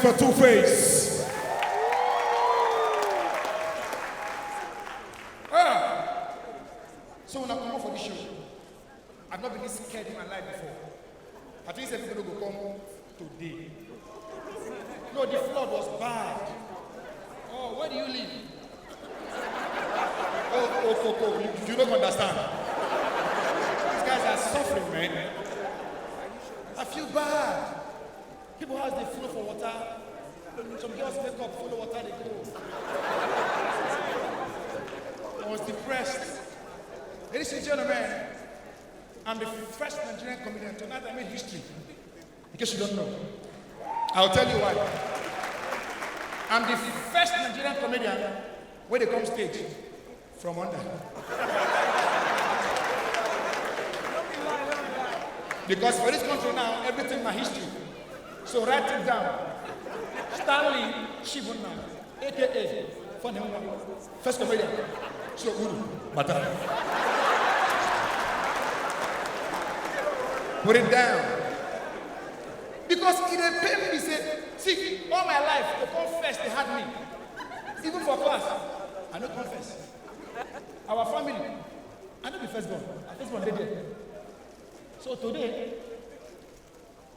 for Two-Face. So when I come out for this show, I've not been this scared in my life before. I think some people will come today. No, the flood was bad. Oh, where do you live? Oh, you don't understand. These guys are suffering, man. I feel bad. People have they flow for water. Some girls wake up, full of water, they go. I was depressed. Ladies and gentlemen, I'm the first Nigerian comedian. Tonight I made history. In case you don't know, I'll tell you why. I'm the first Nigerian comedian where they come stage from under. Because for this country now, everything my history. So write it down. Stanley Shibuna, aka Funnybone, first comedian. So Uru, Batara. Put it down. Because it didn't pay me, they say, see, all my life, they come first, they had me. Even for class, I don't confess. Our family, I know the firstborn. Our firstborn did it. So today,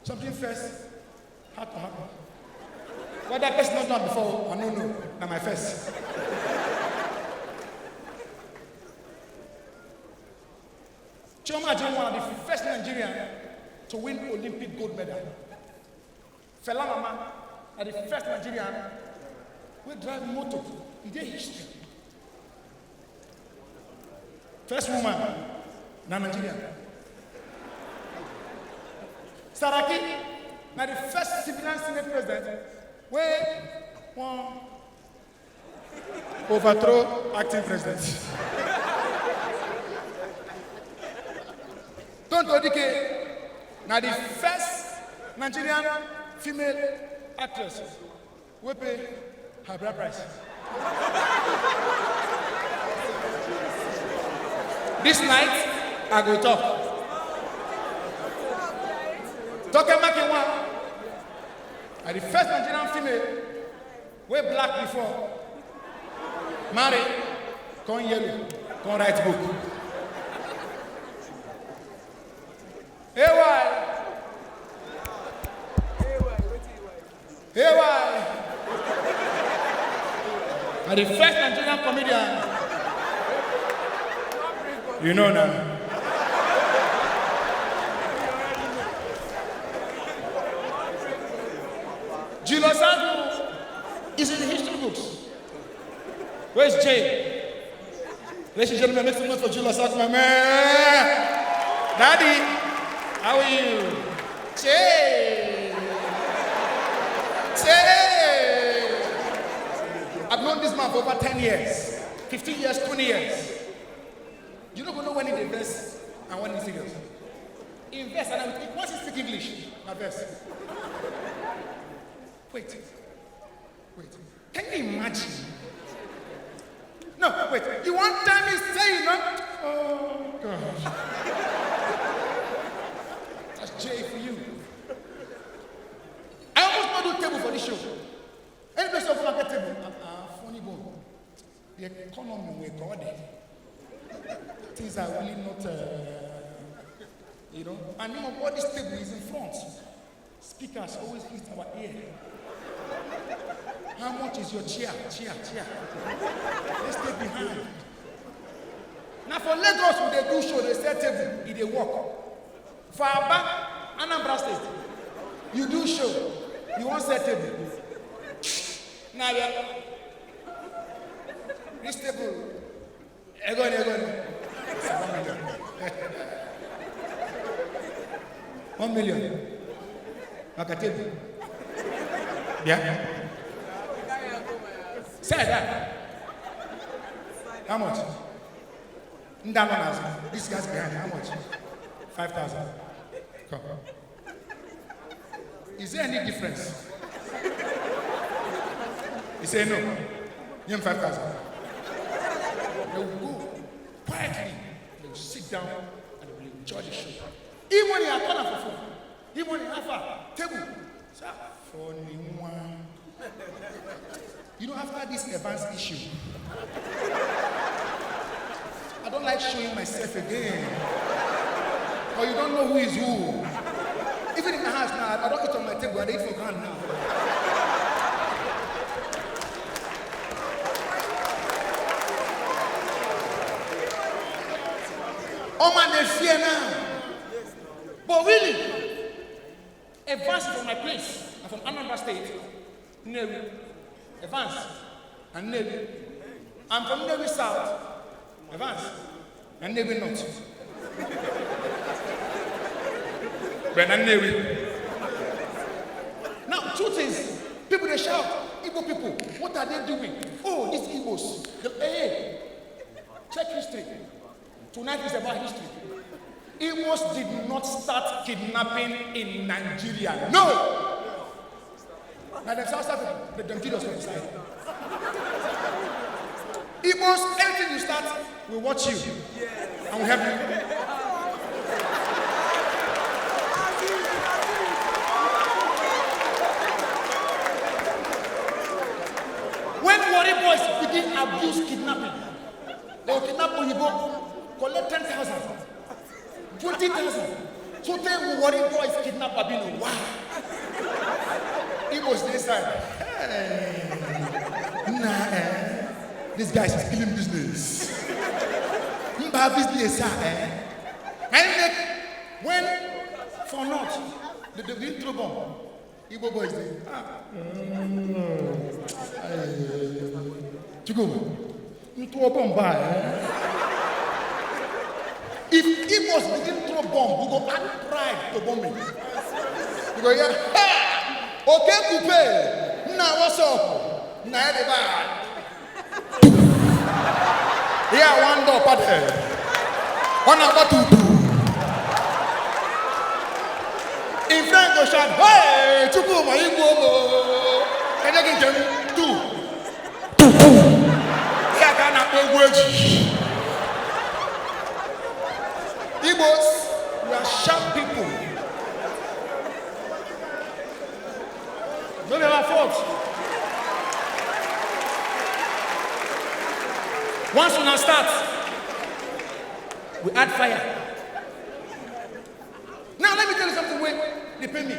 something first had to happen. What that person not done before, I don't know. Now my first. Choma Jim, one of the first Nigerian to win Olympic gold medal. Fela Mama are the first Nigerian who drive motor in their history. First woman, Nigerian. Saraki, now the first civilian Senate president, where one overthrow acting president. Tonto Dike, now the first Nigerian female actress, we pay her bride price. This night, I go talk. Talking back in one. And the first Nigerian female, way black before, marry, come yellow, come write book. Hey, why? Hey, why? And the first Nigerian comedian, you know now. Julius Caesar is in the history books. Where's Jay? Ladies and gentlemen, make some noise for Julius Caesar, my man. Daddy, how are you? Jay. Jay. I've known this man for over 10 years, 15 years, 20 years. You don't know when he invests and when he's serious. He invests and once he speaks English, I invest. Wait. Can you imagine? No, wait. You one time he's saying, no? Oh, gosh. That's Jay for you. I almost not do table for this show. Any place of market table? Funnybone. The economy we're going. Things are really not, and you know what this table is in front. Speakers always hit our ear. How much is your chair? Let's stay behind. Now for Lagos, when they do show, they set table, they walk. For Aba, Anambra State, you do show, you won't set table. Now this table, Egon. 1 million. Makatable. Yeah? Say that. How much? This guy's behind. How much? 5,000. Come. Is there any difference? He said no. Give him 5,000. They will go quietly. They will sit down and they will enjoy the show. Even when you are calling for phone, even when you have a table, sir, for one. You know, after this advanced issue, I don't like showing myself again. Or you don't know who is who. Even in the house now, I don't eat on my table, I eat for ground now. Oh man, they fear now. But really, advance from my place. I'm from Anambra State, Nnewi. Advance and Nnewi. I'm from Nnewi South. Advance and Nnewi North. But I'm Nnewi. Now, truth is, people they shout, Igbo people, what are they doing? Oh, these Igbos. Hey, check history. Tonight is about history. Igbos did not start kidnapping in Nigeria. No! Now the South Africa, the Nigerians will decide. Igbos, anything you start, we watch you. And we help you. When Warri boys begin abuse kidnapping, they will kidnap Oyibo, collect 10,000, 20,000. So they will Warri boys kidnap Babino. Wow. Igbos this side. Hey. Nah, this guy is killing business. Mba business, And when for not, the begin throw bomb. Igbo boys say, Chico, you throw a bomb by. If Igbos begin throw bomb, we go add pride to bombing. You go, yeah, ha! Okay, coupe. Now what's up? Now the bad. Here, one door, partner. One number two. In front of shot, hey, Chuku, my Igbo. Can you get them? Two. Here, can I go words? Igbos, we are sharp people. Don't ever fault. Once we now start, we add fire. Now let me tell you something. When they pay me,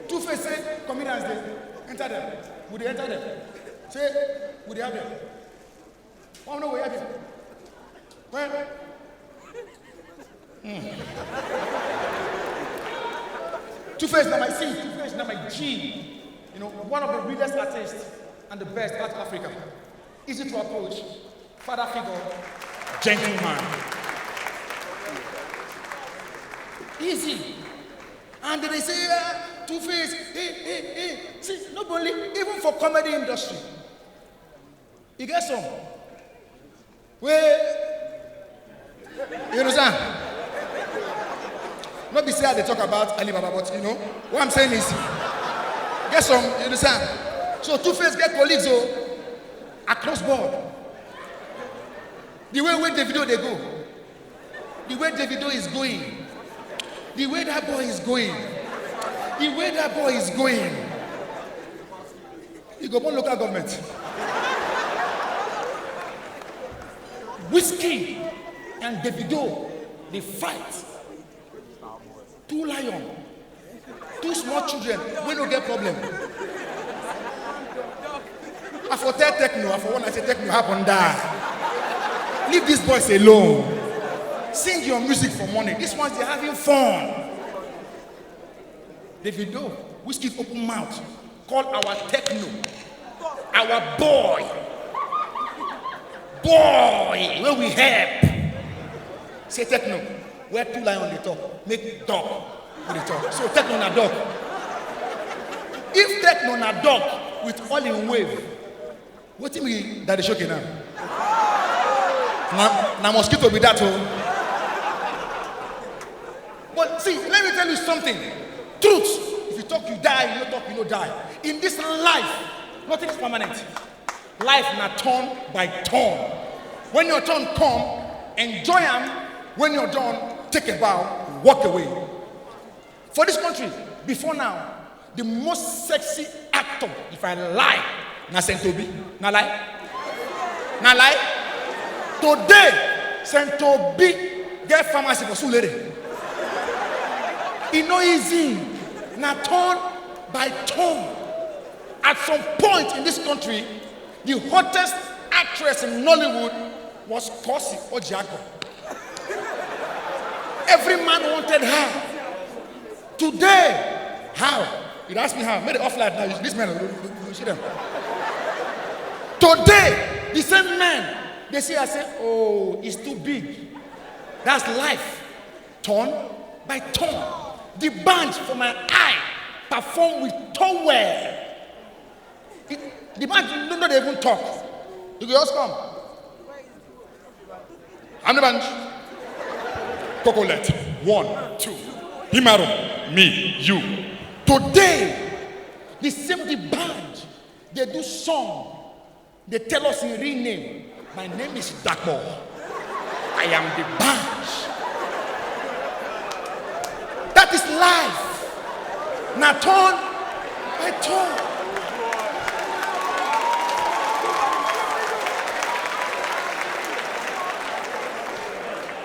Two-Face say, comedians they enter them. Would they enter them? Say, would they have them? Oh no, we have them. Well, Two-Face now my C, Two-Face now my G. You know, one of the realest artists and the best out of Africa. Easy to approach, father figure, gentleman. Easy. And they say, Two-Face, hey. See, not only, even for comedy industry. You get some. Where, you understand? Not be say they talk about Alibaba, but you know, what I'm saying is, get some, you understand? So Two-Face get colleagues across board. The way Davido they go, the way Davido is going, the way that boy is going, the way that boy is going, you go on local government. Whiskey and Davido, they fight. Two lions, two small children, we don't get problem. I for tell techno, I for one I say techno happen die. Leave these boys alone. Sing your music for money. These ones they're having fun. Davido, Whiskey's open mouth, call our techno, our boy, when we help. Say techno, where two lions on the top, make dog on the top. So techno na dog. If techno na dog with all in wave, what do you mean that is shocking now? Now mosquito be that oh. But see, let me tell you something. Truth. If you talk, you die. You don't talk, you don't die. In this life, nothing is permanent. Life na turn by turn. When your turn come, enjoy them. When you're done, take a bow, walk away. For this country, before now, the most sexy actor pastor, if I lie, na Sentobi, na lie. Na lie. Today, Sentobi get pharmacy for Sulere. It's no easy. Na turn by turn. At some point in this country, the hottest actress in Nollywood was Kosi Ojiako. Every man wanted her. Today, how? You ask me how? Made it offline now. This man, you see them. Today, the same man, they say, I say, oh, it's too big. That's life. Turn by turn. The band for my eye perform with towel. The band don't know they even talk. You just come. I'm the band. Cocolet. 1, 2. Himaro. Me. You. Today, the same the band. They do song. They tell us in real name. My name is Dako. I am the band. That is life. Now turn by turn.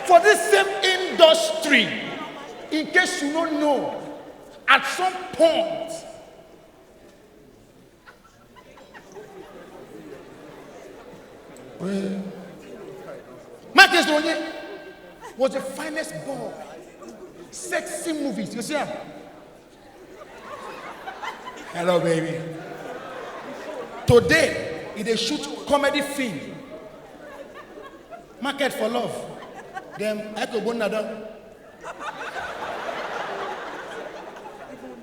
For this same industry, in case you don't know, at some point, Marcus Donye was the finest boy. Sexy movies, you see him? Hello, baby. Today, they shoot comedy film. Market for love. Them, I could go another.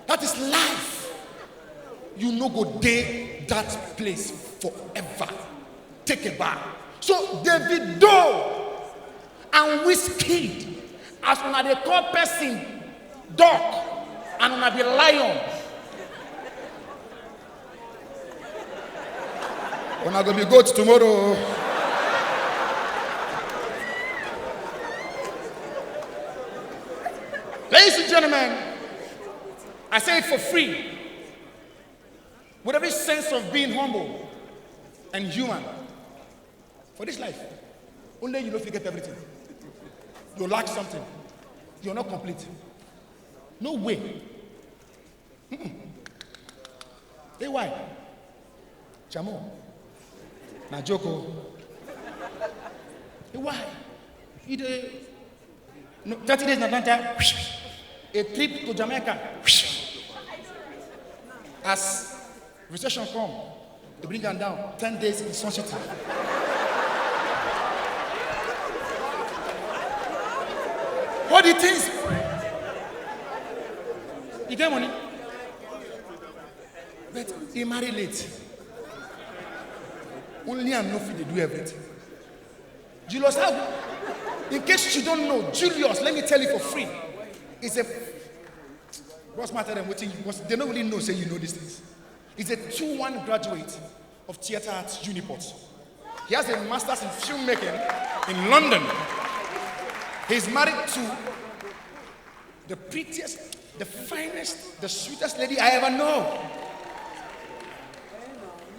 That is life. You no go day that place forever. Take a bath. So David Doe and Wizkid, as when they call person dog and when they be lion. When I go be goat tomorrow. Ladies and gentlemen, I say it for free. With every sense of being humble and human. For this life, only you don't forget everything. You lack something. You're not complete. No way. Hey, why? Chamo. Najoko. Hey, why? No, 30 days in Atlanta. A trip to Jamaica. As recession come, they bring them down. 10 days in Sun City. What do you think? You get money? But he married late. Only I'm not fit to do everything. Julius, how? In case you don't know, Julius, let me tell you for free. It's a what's matter than waiting? They don't really know, say you know these things. He's a 2-1 graduate of theater at Uniport. He has a master's in filmmaking in London. He's married to the prettiest, the finest, the sweetest lady I ever know.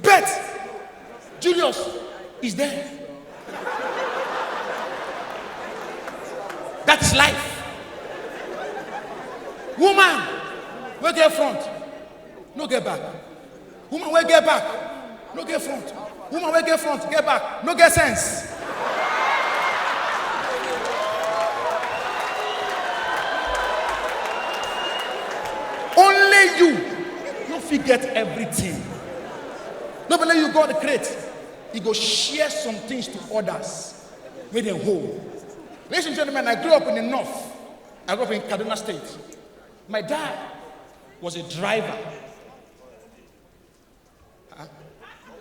But Julius is there. That's life. Woman, where get front? No get back. Woman, where get back? No get front. Woman, where get front? Get back. No get sense. Only you forget everything. Nobody you God create. He go share some things to others. Make them whole. Ladies and gentlemen, I grew up in the north. I grew up in Kaduna State. My dad was a driver.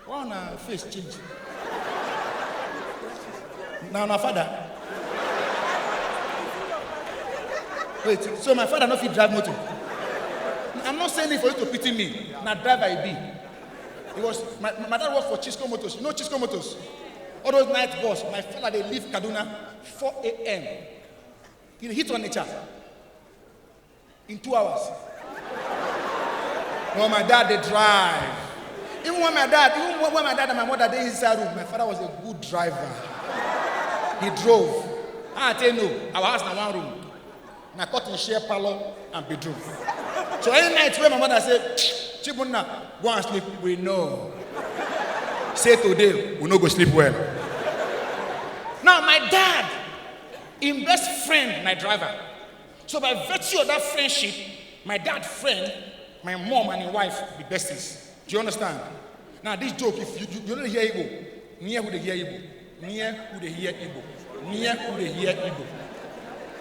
One face change. Now my father. Wait, so my father not fit drive motor. I'm not saying it for you to pity me. Now driver I be. It was my dad worked for Chisco Motors. You know Chisco Motors? All those night bus. My father they leave Kaduna 4 a.m. He hit on nature in 2 hours. No, my dad they drive. Even when my dad and my mother they inside room, my father was a good driver. He drove. I tell you, no, our house in one room. My cotton share parlor and bedroom. So any night when my mother said, Chibuna, go and sleep, we know. Say today, we no go sleep well. Now my dad, his best friend, my driver. So by virtue of that friendship, my dad friend, my mom and his wife be besties. Do you understand? Now this joke, if you don't hear Igbo, near who they hear Igbo, near who they hear Igbo, near who they hear Igbo.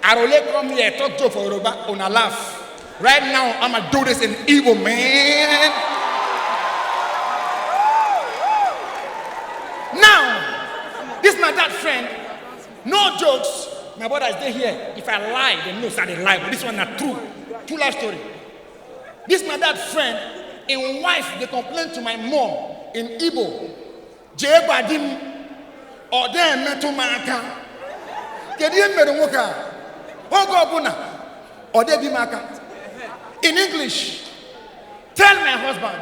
I will come here talk joke for Yoruba on a laugh. Right now, I'ma do this in Igbo, man. Now, this is my dad friend. No jokes. My brother is there here. If I lie, they know that they lie. But this one is true. True life story. This is my dad friend. In wife, they complain to my mom in Igbo. Jebadim or them meto maka. Kediem medomoka. Ogo abuna or they be maka. In English, tell my husband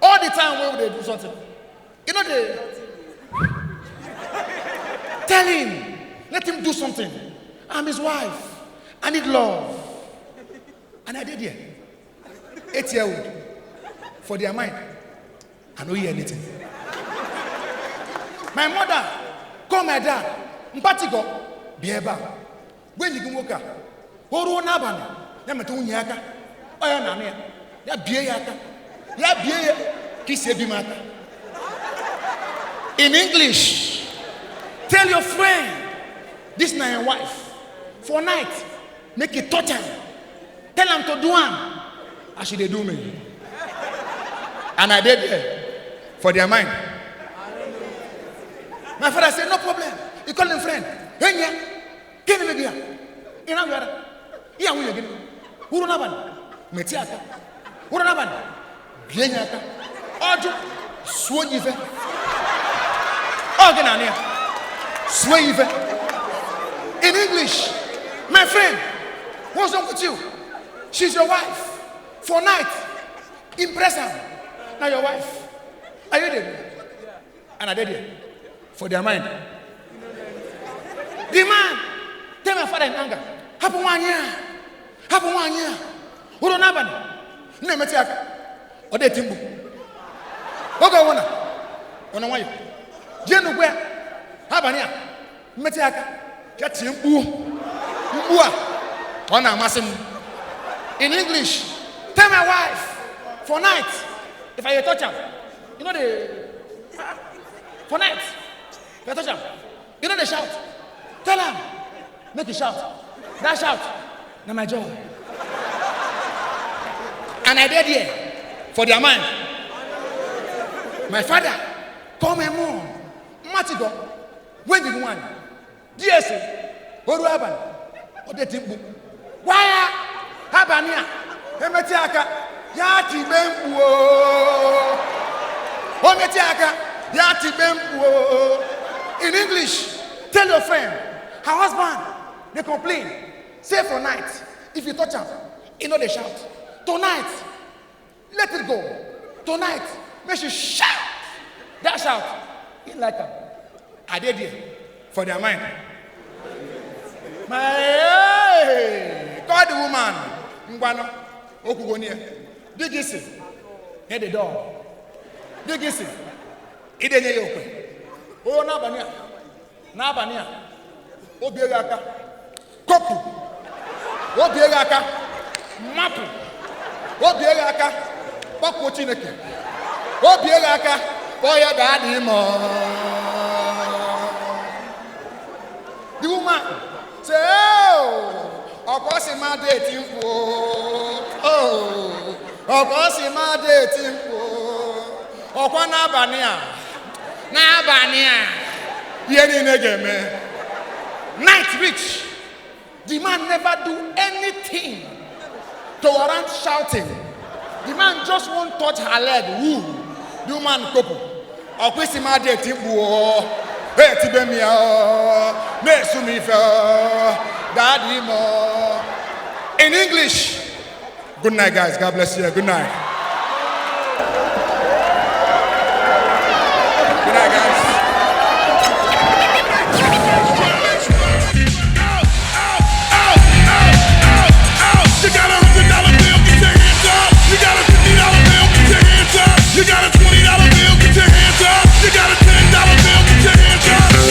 all the time when they do something. You know they tell him, let him do something. I'm his wife. I need love. And I did here. 8-year-old. For their mind. I don't hear anything. My mother call my dad. Mpatigo. Bieba. When you go work. Horo nabani. Yametu nyaka. Oya nane. Ya biye yaka. Ya biye kise bimata. In English, tell your friend, this is my wife. For night, make it torture. Tell him to do one. As should they do me. And I did it for their mind. My father said, no problem. He called him friend. Hey, yeah. Get him again. In our yard. Yeah, we again. Who don't have one? Metiaka. Who don't have one? Bienaka. Ojo. Swonyife. Organania. Swonyife. In English, my friend, what's wrong with you? She's your wife. For night. Impress her. Now your wife. Are you there? And I did it. For their mind. The man. Tell my father in anger. Happen 1 year. Happen 1 year. Who don't have any? No, Metiaka. Or they timbu. Okay, one. One way. Jenu where? Habania. Metiaka. Get him. Mbua. Ona masim. In English, tell my wife for night. If I touch him, you know the for night. If I touch him, you know the shout. Tell him, make it shout. That shout, now my joy. And I did here for their mind. My father, call my mom. Matigo, when did you want? DSA, what do happen? What did you why? Habania, Emetiaka, Yati Bempo, Ometiaka, Yati Bempo. In English, tell your friend, her husband, they complain. Say for night, if you touch him, you know they shout. Tonight, let it go. Tonight, make you shout. That shout, in like a. I did it for their mind. My God, the woman, Mbano, Okugonia, Digisi, head the door. Digisi, Idene Yoke. Oh, Nabania, Nabania, Obiagaka, Kopu, Obiagaka, Mapu, Obiagaka, Pakuchineke, Obiagaka, Boya Daddy Mo. The woman. Say, oh, of course, in my dating pool. Oh, of course, in my dating pool. Oh, Nabania, Nabania, Yenine. Night rich. The man never do anything to warrant shouting. The man just won't touch her leg. Woo, the man couple. Of course, in my dating pool. In English, good night, guys. God bless you. Good night.